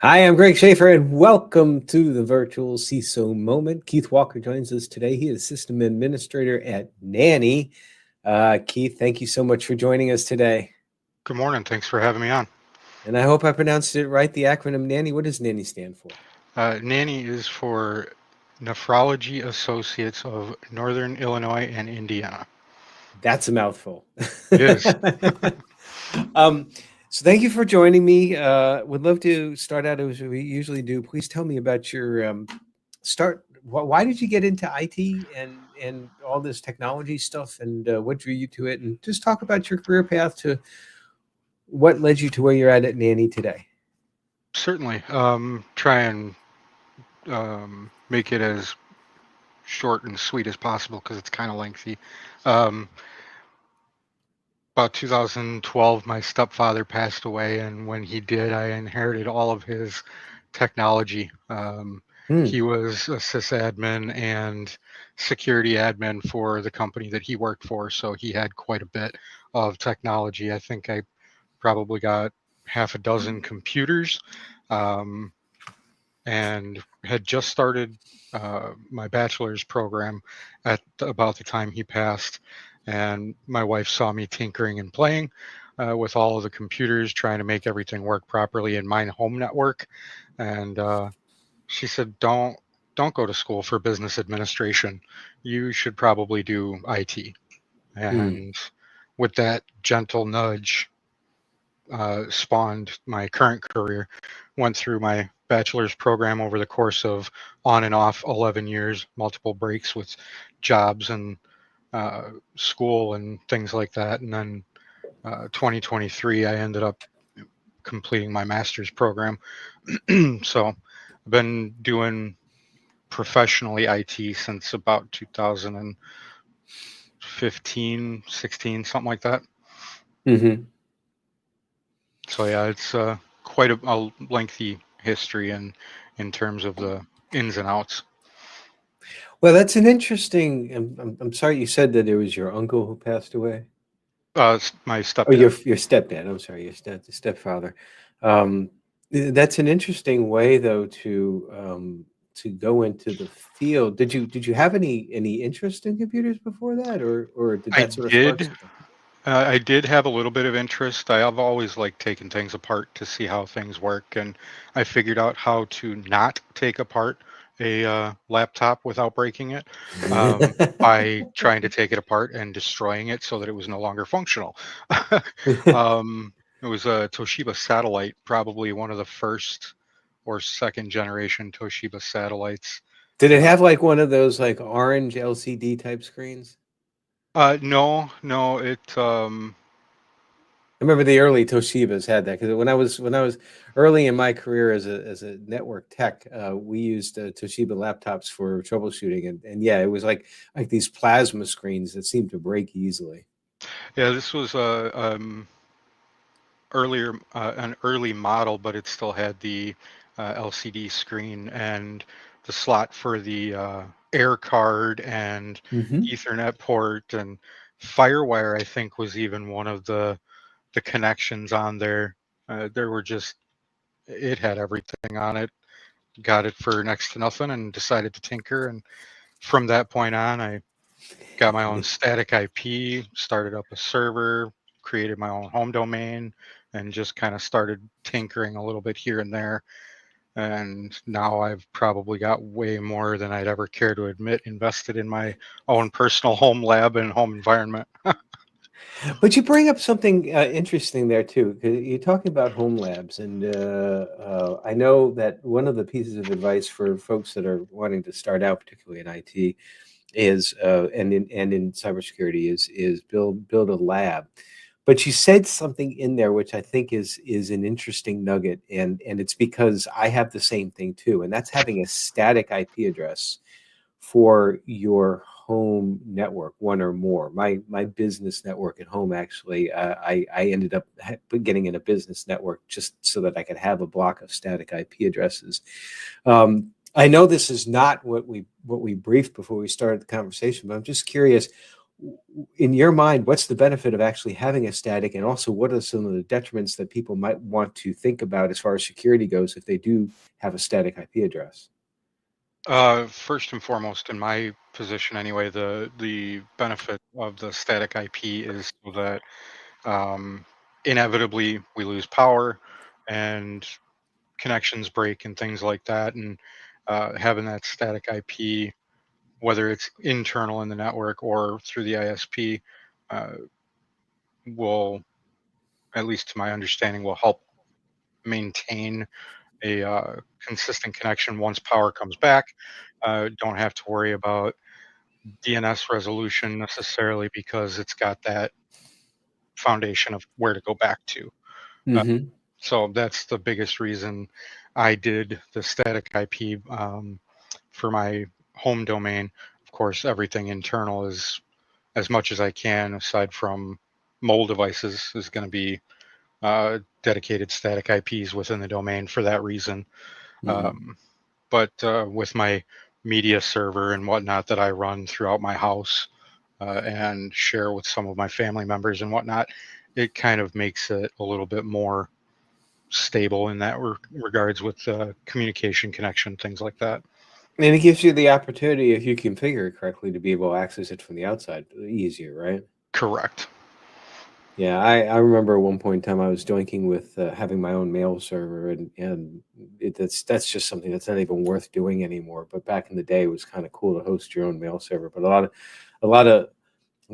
Hi, I'm Greg Schaffer, and welcome to the Virtual CISO Moment. Keith Walker joins us today. He is System Administrator at NANI. Keith, thank you so much for joining us today. Good morning. Thanks for having me on. And I hope I pronounced it right, the acronym NANI. What does NANI stand for? NANI is for Nephrology Associates of Northern Illinois and Indiana. That's a mouthful. It is. So thank you for joining me. Would love to start out as we usually do. Please tell me about your start. Why did you get into IT and all this technology stuff, and what drew you to it? And just talk about your career path to what led you to where you're at NANI today. Certainly. Try and make it as short and sweet as possible because it's kind of lengthy. Um, about 2012, my stepfather passed away, and when he did, I inherited all of his technology. Hmm. He was a sysadmin and security admin for the company that he worked for, so he had quite a bit of technology. I think I probably got half a dozen computers, um, and had just started my bachelor's program at about the time he passed. And my wife saw me tinkering and playing with all of the computers, trying to make everything work properly in my home network. And she said, "Don't go to school for business administration. You should probably do IT." Hmm. And with that gentle nudge, spawned my current career. Went through my bachelor's program over the course of on and off 11 years, multiple breaks with jobs and school and things like that. And then 2023, I ended up completing my master's program. So I've been doing professionally IT since about 2015, 16, something like that. Mm-hmm. So yeah, it's quite a lengthy history in terms of the ins and outs. Well, that's an interesting. I'm sorry you said that it was your uncle who passed away. My Oh, stepdad. your stepdad. I'm sorry, your stepfather. Um, that's an interesting way, though, to go into the field. Did you have any interest in computers before that, or did I that sort of spark did. something? I did have a little bit of interest. I've always liked taking things apart to see how things work, and I figured out how to not take apart a laptop without breaking it by trying to take it apart and destroying it so that it was no longer functional. It was a Toshiba satellite, probably one of the first or second generation Toshiba satellites. Did it Uh, have like one of those like orange LCD type screens? no, no, it I remember the early Toshibas had that because when I was early in my career as a network tech, we used Toshiba laptops for troubleshooting, and yeah, it was like these plasma screens that seemed to break easily. yeah, this was an early model, but it still had the LCD screen and the slot for the air card and Hmm. Ethernet port and FireWire. I think was even one of the connections on there. There were just it had everything on it. Got it for next to nothing and decided to tinker. And from that point on, I got my own static IP, started up a server, created my own home domain, and just kind of started tinkering a little bit here and there. And now I've probably got way more than I'd ever care to admit invested in my own personal home lab and home environment. But you bring up something interesting there too, 'cause you're talking about home labs, and I know that one of the pieces of advice for folks that are wanting to start out, particularly in IT, is and in cybersecurity is build a lab. But you said something in there which I think is an interesting nugget, and it's because I have the same thing too, and that's having a static IP address for your home network, one or more. My business network at home, actually, I ended up getting in a business network just so that I could have a block of static IP addresses. I know this is not what we briefed before we started the conversation, but I'm just curious. in your mind, what's the benefit of actually having a static, and also what are some of the detriments that people might want to think about as far as security goes if they do have a static IP address? First and foremost, in my position anyway, the benefit of the static IP is so that um, inevitably we lose power and connections break and things like that. And having that static IP, whether it's internal in the network or through the ISP, uh, will, at least to my understanding, will help maintain a consistent connection once power comes back. Don't have to worry about DNS resolution necessarily because it's got that foundation of where to go back to. Uh, Mm-hmm. so that's the biggest reason I did the static IP for my home domain. Of course, everything internal is as much as I can, aside from mobile devices, is going to be dedicated static IPs within the domain for that reason. Mm-hmm. Um, but with my media server and whatnot that I run throughout my house and share with some of my family members and whatnot, it kind of makes it a little bit more stable in that regards with communication connection, things like that. And it gives you the opportunity, if you configure it correctly, to be able to access it from the outside easier, right? Correct. Yeah, I remember at one point in time I was doinking with having my own mail server, and that's just something that's not even worth doing anymore. But back in the day, it was kind of cool to host your own mail server. But a lot of a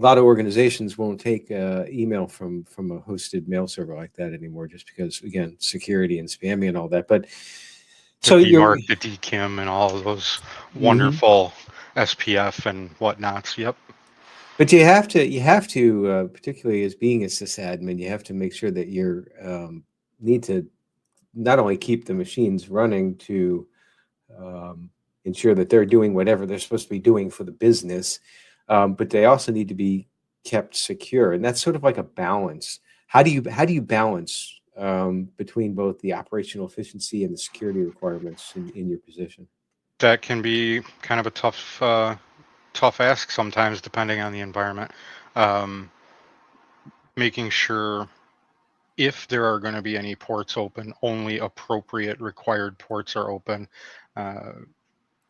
lot of organizations won't take email from a hosted mail server like that anymore, just because, again, security and spamming and all that. But The so you're. DMARC, the DKIM, and all of those Mhm. wonderful SPF and whatnots. Yep. But you have to, particularly as being a sysadmin, you have to make sure that you're need to not only keep the machines running to um, ensure that they're doing whatever they're supposed to be doing for the business, but they also need to be kept secure, and that's sort of like a balance. How do you balance between both the operational efficiency and the security requirements in your position? That can be kind of a tough ask sometimes, depending on the environment. Um, Making sure if there are going to be any ports open, only appropriate required ports are open uh,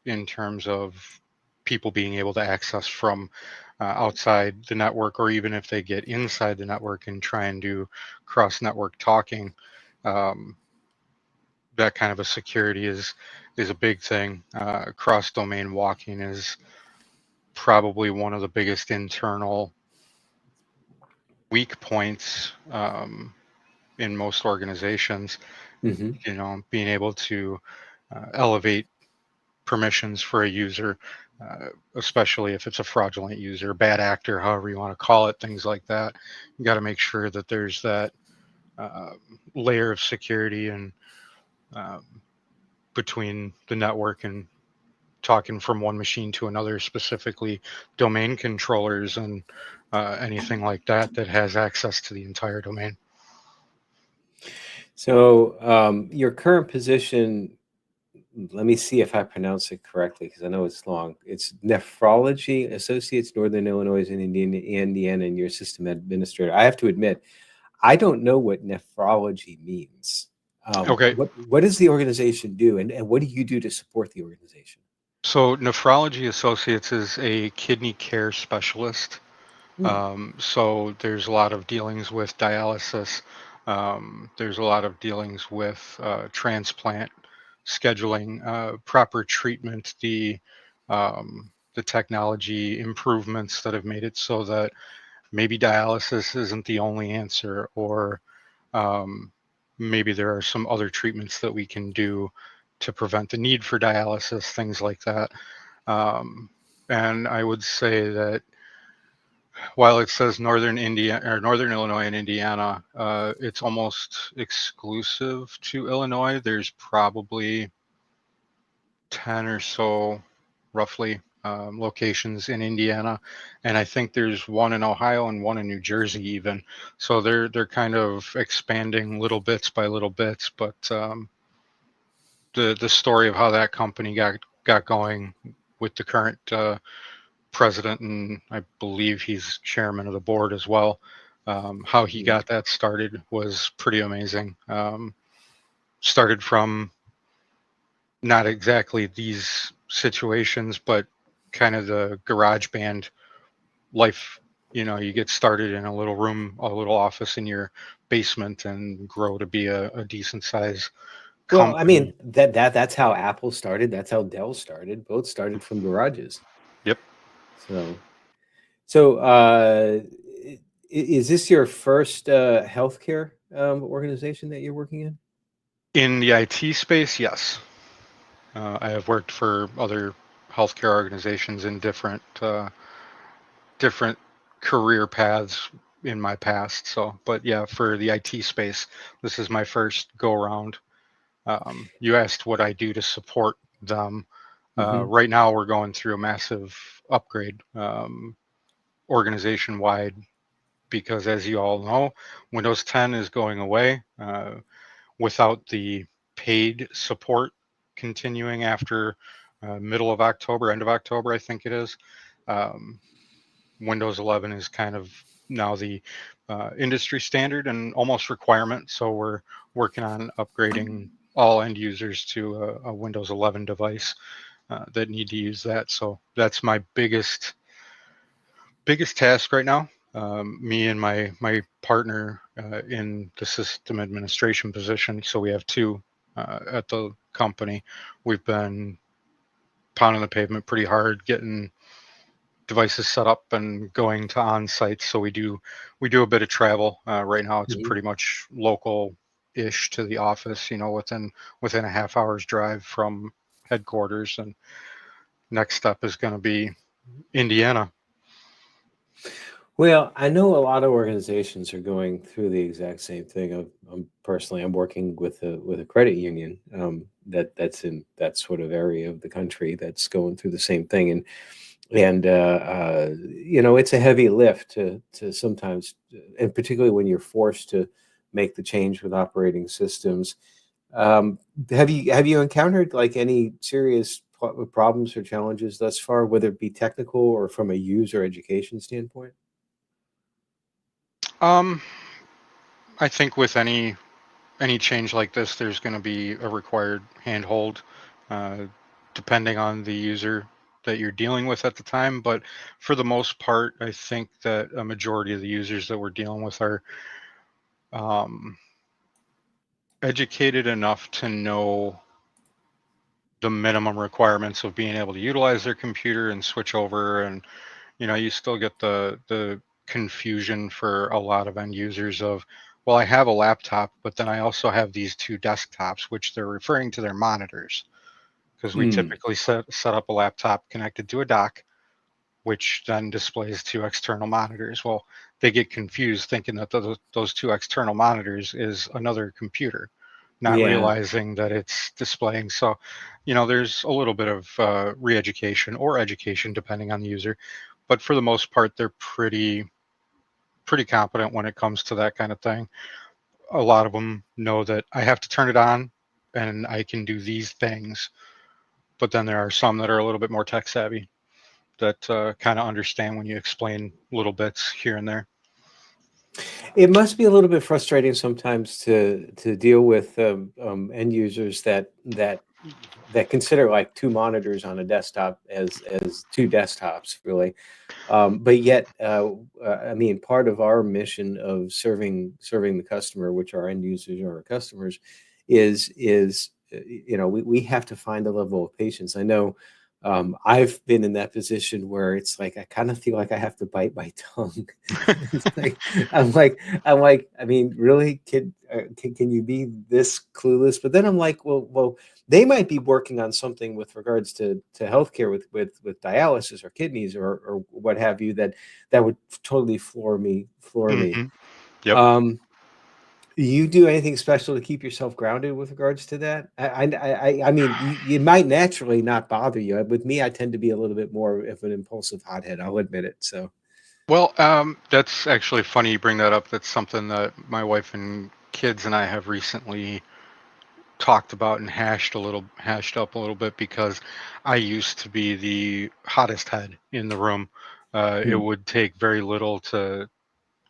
in terms of people being able to access from outside the network, or even if they get inside the network and try and do cross network talking. Um, that kind of a security is a big thing. Cross domain walking is probably one of the biggest internal weak points in most organizations. Hmm. You know, being able to elevate permissions for a user, uh, especially if it's a fraudulent user, bad actor, however you want to call it, things like that. You got to make sure that there's that uh, layer of security and um, between the network and talking from one machine to another, specifically domain controllers and anything like that that has access to the entire domain. So your current position, let me see if I pronounce it correctly because I know it's long. It's Nephrology Associates, Northern Illinois and Indiana, and your system administrator. I have to admit, I don't know what nephrology means. Okay, What does the organization do, and what do you do to support the organization? so Nephrology Associates is a kidney care specialist. Hmm. So there's a lot of dealings with dialysis. There's a lot of dealings with transplant scheduling, proper treatment, the technology improvements that have made it so that maybe dialysis isn't the only answer, or um, maybe there are some other treatments that we can do to prevent the need for dialysis, things like that. Um, and I would say that while it says Northern India or Northern Illinois and Indiana, it's almost exclusive to Illinois. There's probably 10 or so, roughly, locations in Indiana, and I think there's one in Ohio and one in New Jersey even. So they're kind of expanding little bits by little bits. But the story of how that company got going with the current president, and I believe he's chairman of the board as well. How he Mhm. got that started was pretty amazing. Started from not exactly these situations, but kind of the garage band life. You get started in a little room, a little office in your basement, and grow to be a decent size Well, I company. mean that's how Apple started. That's how Dell started. Both started from garages. Yep. So so is this your first healthcare organization that you're working in? In the IT space, yes. I have worked for other healthcare organizations in different career paths in my past. So, but yeah, for the IT space, this is my first go around. You asked what I do to support them. Hmm. Right now, we're going through a massive upgrade, organization wide, because as you all know, Windows 10 is going away without the paid support continuing after middle of October, end of October, I think it is. Um, Windows 11 is kind of now the industry standard and almost requirement. So we're working on upgrading all end users to a Windows 11 device that need to use that. So that's my biggest task right now. Me and my partner in the system administration position. So we have two at the company. We've been pounding the pavement pretty hard, getting devices set up and going to on sites. So we do a bit of travel. Right now, it's Hmm. pretty much local-ish to the office. Within a half hour's drive from headquarters. And next step is going to be Indiana. Well, I know a lot of organizations are going through the exact same thing. I'm working with a credit union that's in that sort of area of the country that's going through the same thing, and it's a heavy lift to sometimes, and particularly when you're forced to make the change with operating systems. Um, have you encountered like any serious problems or challenges thus far, whether it be technical or from a user education standpoint? Um, I think with any change like this, there's going to be a required handhold, uh, depending on the user that you're dealing with at the time. But for the most part, I think that a majority of the users that we're dealing with are um, educated enough to know the minimum requirements of being able to utilize their computer and switch over. And you still get the confusion for a lot of end users of, well, I have a laptop, but then I also have these two desktops, which they're referring to their monitors, because we Mm, typically set up a laptop connected to a dock, which then displays two external monitors. Well, they get confused thinking that those two external monitors is another computer, not yeah. realizing that it's displaying. So, there's a little bit of re-education or education depending on the user, but for the most part, they're pretty competent when it comes to that kind of thing. A lot of them know that I have to turn it on and I can do these things, but then there are some that are a little bit more tech savvy that kind of understand when you explain little bits here and there. It must be a little bit frustrating sometimes to deal with end users that consider like two monitors on a desktop as two desktops, really. But yet, I mean, part of our mission of serving the customer, which our end users are our customers, is we have to find a level of patience. I know I've been in that position where it's like I kind of feel like I have to bite my tongue. It's like I'm like I mean, really, kid, can you be this clueless? But then I'm like, well, they might be working on something with regards to healthcare with dialysis or kidneys or what have you that would totally floor me. Hmm. Yep. Um, you do anything special to keep yourself grounded with regards to that? I mean, you might naturally not bother you. With me, I tend to be a little bit more of an impulsive hothead. I'll admit it. So, Well, that's actually funny you bring that up. That's something that my wife and kids and I have recently talked about and hashed up a little bit, because I used to be the hottest head in the room. It Hmm. would take very little to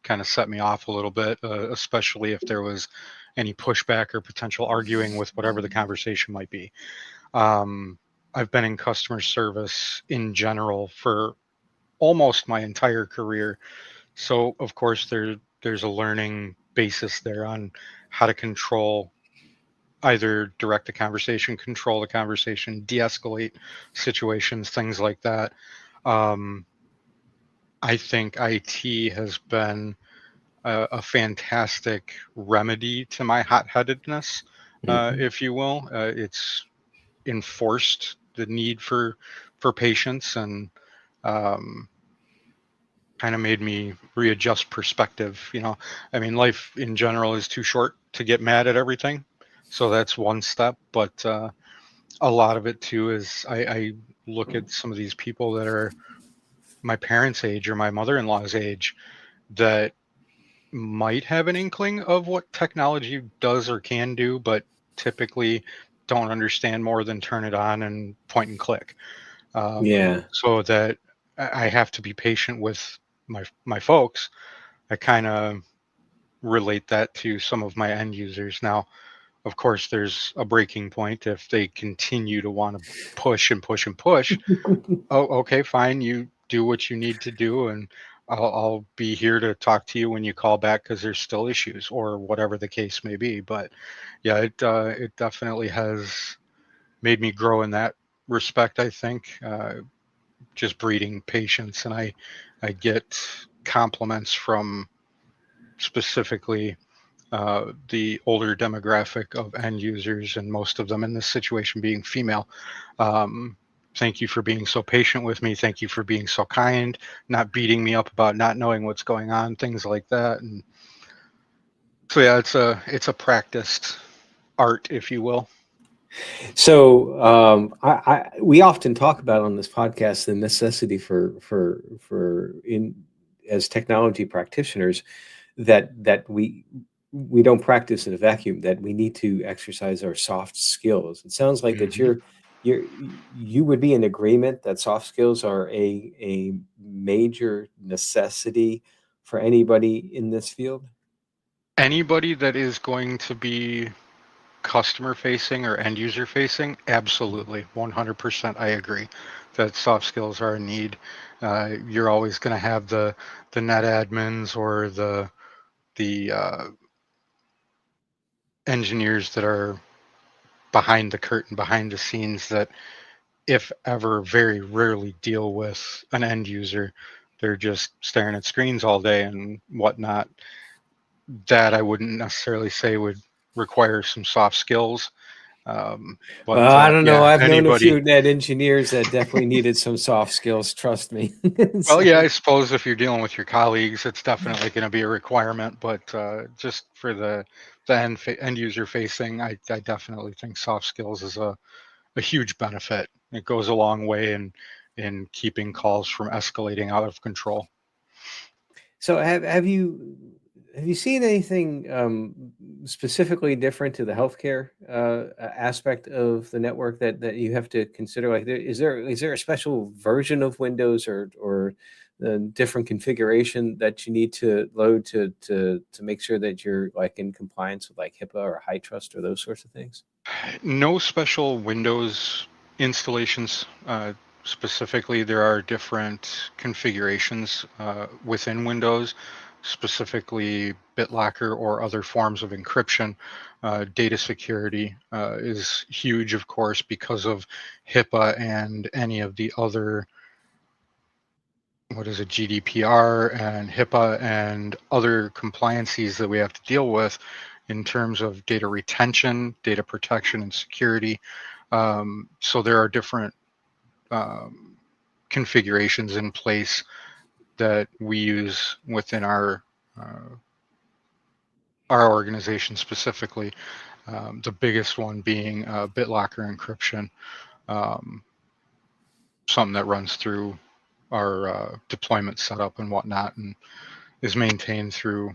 kind of set me off a little bit, especially if there was any pushback or potential arguing with whatever the conversation might be. Um, I've been in customer service in general for almost my entire career, so of course there's a learning basis there on how to control, either direct the conversation, control the conversation, de-escalate situations, things like that. Um, I think IT has been a fantastic remedy to my hot-headedness, Hmm. if you will. It's enforced the need for patience, and um, kind of made me readjust perspective. I mean, life in general is too short to get mad at everything, so that's one step. But a lot of it too is I look at some of these people that are my parents' age or my mother-in-law's age, that might have an inkling of what technology does or can do, but typically don't understand more than turn it on and point and click. Yeah. So that I have to be patient with my folks. I kind of relate that to some of my end users. Now, of course, there's a breaking point if they continue to want to push and push and push. Oh, okay, fine. You do what you need to do, and I'll be here to talk to you when you call back, because there's still issues or whatever the case may be. But yeah, it definitely has made me grow in that respect. I think just breeding patience, and I get compliments from specifically the older demographic of end users, and most of them in this situation being female. Um, Thank you for being so patient with me. Thank you for being so kind, not beating me up about not knowing what's going on, things like that. And so yeah, it's a practiced art, if you will. So we often talk about on this podcast the necessity for in as technology practitioners that we don't practice in a vacuum, that we need to exercise our soft skills. It sounds like that Hmm. you would be in agreement that soft skills are a major necessity for anybody in this field. Anybody that is going to be customer facing or end user facing, absolutely, 100%. I agree that soft skills are a need. You're always going to have the net admins or the engineers that are behind the curtain, behind the scenes, that if ever very rarely deal with an end user. They're just staring at screens all day and whatnot. That I wouldn't necessarily say would require some soft skills. But I don't know. yeah, I've known a anybody. few net engineers that definitely needed some soft skills. Trust me. Well, yeah, So, I suppose if you're dealing with your colleagues, it's definitely going to be a requirement. But just for the end user facing, I definitely think soft skills is a huge benefit. It goes a long way in keeping calls from escalating out of control. so have you seen anything specifically different to the healthcare aspect of the network that you have to consider? Like, is there a special version of Windows or a different configuration that you need to load to make sure that you're like in compliance with like HIPAA or high trust or those sorts of things? No special Windows installations. Specifically, there are different configurations within Windows, specifically BitLocker or other forms of encryption. Data security is huge, of course, because of HIPAA and any of the other, what is it, GDPR and HIPAA and other compliances that we have to deal with in terms of data retention, data protection, and security. So there are different um, configurations in place that we use within our organization specifically. The biggest one being BitLocker encryption, um, something that runs through our deployment setup and whatnot, and is maintained through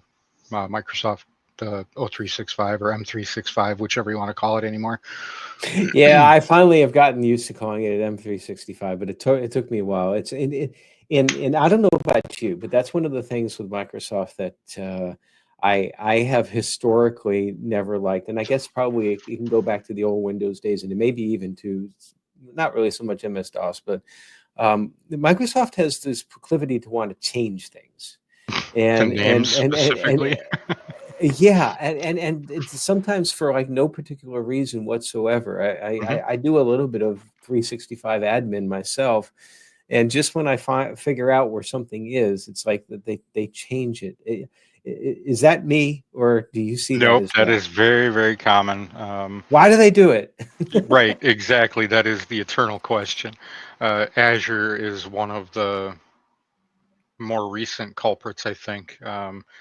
Microsoft the O365 or M365, whichever you want to call it anymore. Yeah, I finally have gotten used to calling it an M365, but it took me a while. And I don't know about you, but that's one of the things with Microsoft that I have historically never liked, and I guess probably you can go back to the old Windows days, and maybe even to not really so much MS-DOS, but Microsoft has this proclivity to want to change things, The and names and and and, and specifically. yeah, and it's sometimes for like no particular reason whatsoever. Hmm. I do a little bit of 365 admin myself, and just when I figure out where something is, it's like that they change it. Is that me, or do you see that Nope, as that well? is very, very common. Why do they do it? Right, exactly. That is the eternal question. Azure is one of the more recent culprits, I think.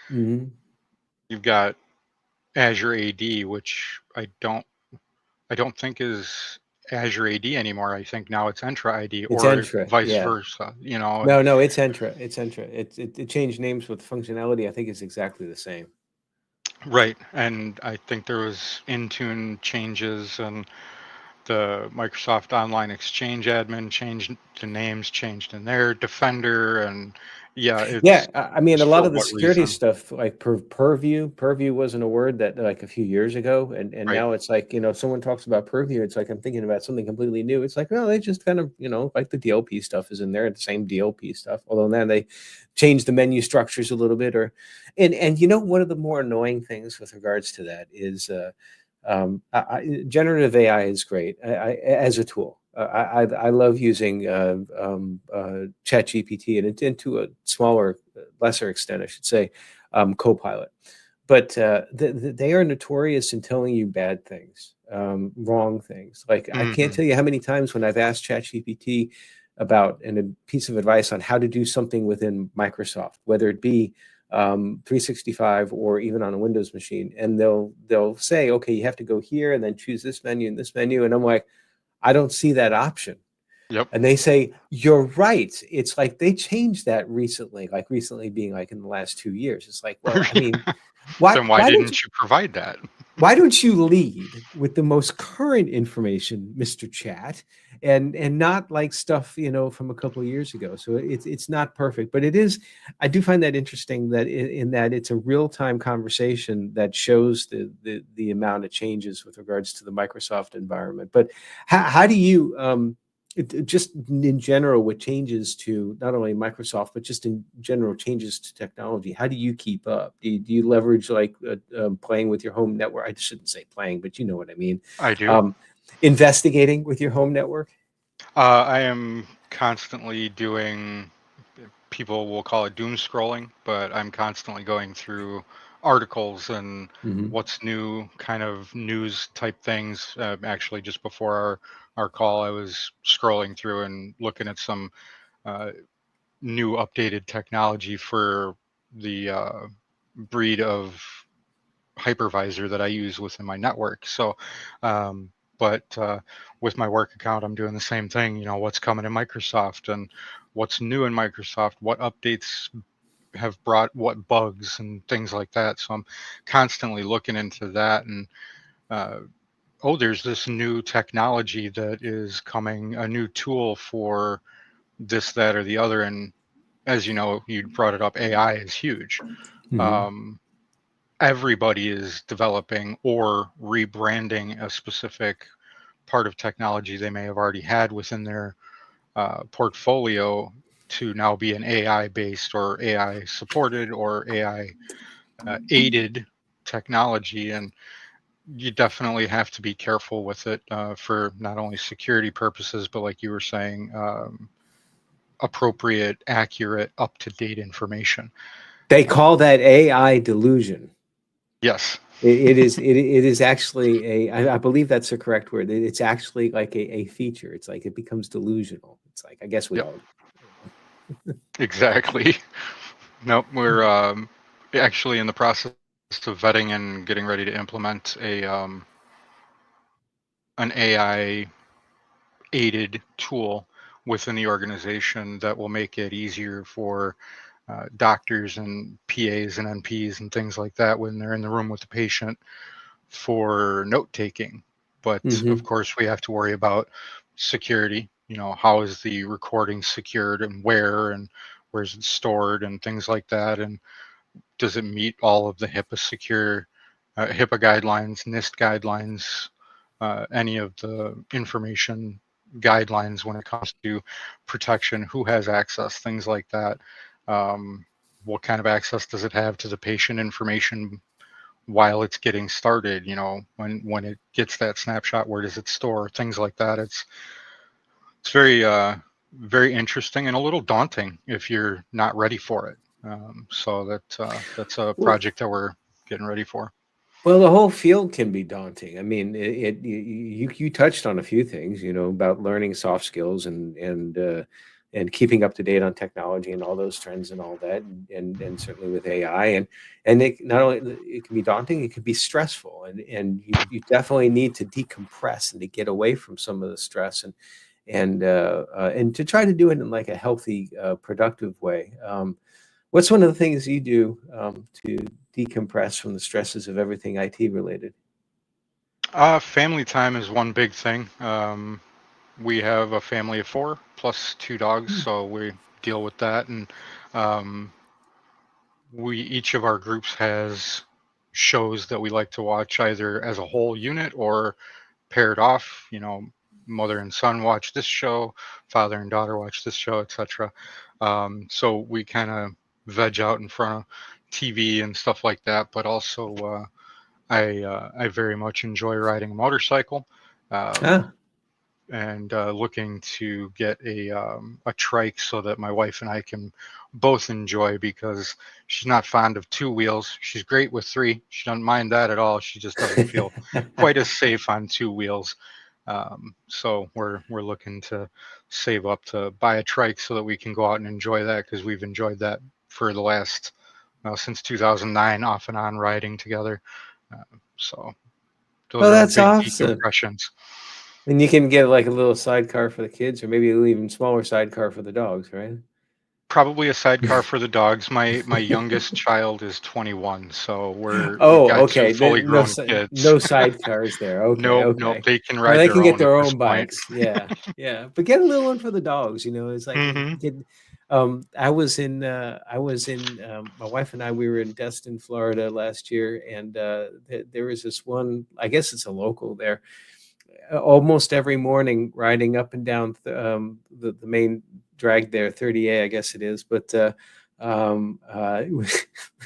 Hmm. You've got Azure AD, which I don't think is Azure AD anymore. I think now it's Entra ID It's or Entra, vice yeah. versa. You know, No, it's Entra. It's Entra. It changed names, with functionality I think is exactly the same. right. And I think there was Intune changes and the Microsoft Online Exchange admin changed the names, changed in there, Defender, and yeah, it's Yeah, I mean, a just lot for of the what security reason? stuff, like purview wasn't a word that like a few years ago, and Right. now it's like, someone talks about purview, it's like I'm thinking about something completely new. It's like, well, they just kind of, like the DLP stuff is in there, the same DLP stuff, although now they changed the menu structures a little bit, and one of the more annoying things with regards to that is generative AI is great as a tool. I love using ChatGPT, and to a smaller, lesser extent, I should say, Copilot. But they are notorious in telling you bad things, wrong things. Like I can't Hmm. tell you how many times when I've asked ChatGPT about a piece of advice on how to do something within Microsoft, whether it be 365 or even on a Windows machine, and they'll say, okay, you have to go here and then choose this menu and this menu, and I'm like, I don't see that option. Yep. And they say, you're right. It's like they changed that recently, like recently being like in the last 2 years. It's like, well, I mean, why Then why why don't you didn't you provide that? why don't you lead with the most current information, Mr. Chat, and not like stuff, from a couple of years ago? So it's not perfect, but it is. I do find that interesting that in that it's a real-time conversation that shows the amount of changes with regards to the Microsoft environment. But how do you just in general, with changes to not only Microsoft but just in general changes to technology, how do you keep up? Do you leverage like playing with your home network? I shouldn't say playing, but you know what I mean. I do. um, Investigating with your home network. I am constantly doing, people will call it doom scrolling, but I'm constantly going through articles and Hmm. what's new, kind of news type things. Actually, just before our call, I was scrolling through and looking at some uh, new updated technology for the breed of hypervisor that I use within my network. So, but with my work account, I'm doing the same thing. You know, what's coming in Microsoft and what's new in Microsoft, what updates have brought what bugs and things like that. So I'm constantly looking into that. And uh, oh, there's this new technology that is coming, a new tool for this, that, or the other. And as you know, you brought it up, AI is huge. Hmm. Um, Everybody is developing or rebranding a specific part of technology they may have already had within their portfolio to now be an AI based or AI supported or AI aided technology. And you definitely have to be careful with it for not only security purposes, but like you were saying, appropriate, accurate, up to date information. They call that AI delusion. Yes. It is actually I believe that's the correct word. It's actually like a feature. It's like it becomes delusional. It's like I guess we Yep. all. Exactly. Nope, we're actually in the process of vetting and getting ready to implement a an AI aided tool within the organization that will make it easier for doctors and PAs and NPs and things like that when they're in the room with the patient for note taking. But of Hmm. course, we have to worry about security. How is the recording secured and where's it stored and things like that. And does it meet all of the HIPAA guidelines, NIST guidelines, any of the information guidelines when it comes to protection, who has access, things like that. What kind of access does it have to the patient information while it's getting started? When it gets that snapshot, where does it store? Things like that. It's very interesting and a little daunting if you're not ready for it. So that's a Well, project that we're getting ready for. well, the whole field can be daunting. I mean, you touched on a few things, about learning soft skills and keeping up to date on technology and all those trends and all that, and certainly with AI and it not only it can be daunting, it can be stressful, and you definitely need to decompress and to get away from some of the stress and to try to do it in like a healthy, productive way. What's one of the things you do to decompress from the stresses of everything IT related? Family time is one big thing. We have a family of four plus two dogs, Hmm. so we deal with that. And um, we each of our groups has shows that we like to watch either as a whole unit or paired off. Mother and son watch this show, father and daughter watch this show, etc. So we kind of veg out in front of TV and stuff like that. But also, I very much enjoy riding a motorcycle. Um, Ah. and looking to get a trike so that my wife and I can both enjoy, because she's not fond of two wheels. She's great with three. She doesn't mind that at all. She just doesn't feel quite as safe on two wheels. So we're looking to save up to buy a trike so that we can go out and enjoy that, because we've enjoyed that for the last since 2009, off and on riding together. So those Oh, are our that's big awesome. decompressions. And you can get like a little sidecar for the kids, or maybe an even smaller sidecar for the dogs, right? Probably a sidecar for the dogs. My youngest child is 21, so we've Oh, got two okay. fully No, grown kids. no sidecars there. Okay, Nope, okay. they can Or ride they their can get own at their this own point. bikes. Yeah, yeah. But get a little one for the dogs. It's like Hmm. get. I was in. My wife and I. We were in Destin, Florida last year, and there was this one. I guess it's a local there. Almost every morning, riding up and down the main drag there, 30A, I guess it is. But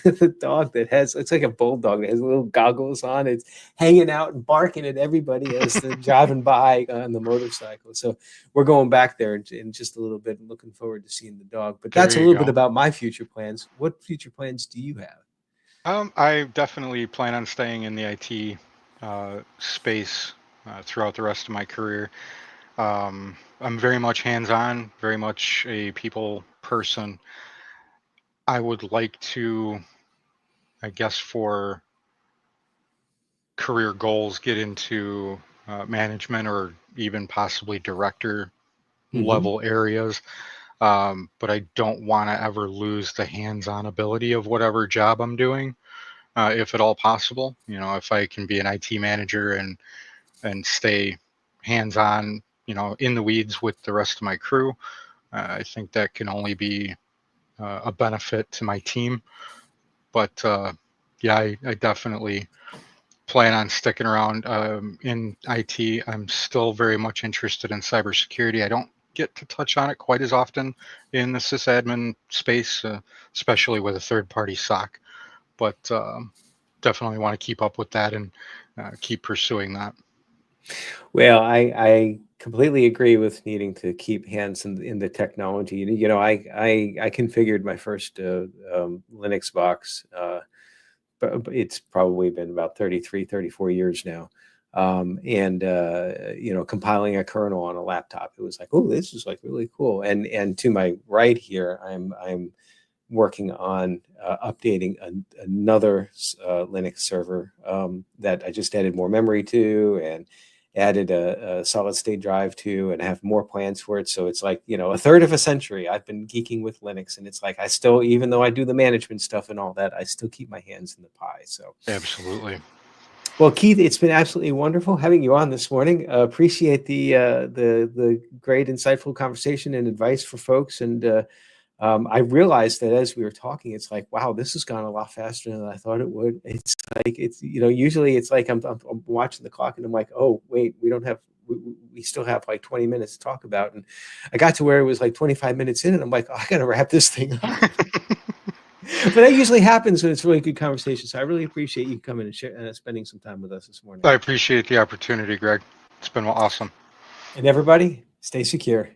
with a dog that it's like a bulldog that has little goggles on. It's hanging out and barking at everybody as they're driving by on the motorcycle. So we're going back there in just a little bit and looking forward to seeing the dog. But There that's a you little bit go. about my future plans. What future plans do you have? I definitely plan on staying in the IT space throughout the rest of my career. I'm very much hands-on, very much a people person. I would like to, I guess, for career goals, get into management or even possibly director Hmm. level areas. But I don't want to ever lose the hands-on ability of whatever job I'm doing, if at all possible. If I can be an IT manager and stay hands-on, in the weeds with the rest of my crew, I think that can only be a benefit to my team. But yeah, I definitely plan on sticking around in IT. I'm still very much interested in cybersecurity. I don't get to touch on it quite as often in the sysadmin space, especially with a third-party SOC, but definitely want to keep up with that and keep pursuing that. Well, I completely agree with needing to keep hands in the technology. I configured my first Linux box, but it's probably been about 33, 34 years now. And compiling a kernel on a laptop, it was like, oh, this is like really cool. And to my right here, I'm working on updating another Linux server that I just added more memory to, added a solid state drive to, and have more plans for it. So it's like, a third of a century I've been geeking with Linux, and it's like I still, even though I do the management stuff and all that, I still keep my hands in the pie. So Absolutely. well, Keith, it's been absolutely wonderful having you on this morning. Appreciate the great, insightful conversation and advice for folks. And I realized that as we were talking, it's like, wow, this has gone a lot faster than I thought it would. It's like, usually it's like I'm watching the clock and I'm like, oh, wait, we still have like 20 minutes to talk about. And I got to where it was like 25 minutes in and I'm like, oh, I got to wrap this thing up. But that usually happens when it's really good conversation. So I really appreciate you coming and spending some time with us this morning. I appreciate the opportunity, Greg. It's been awesome. And everybody, stay secure.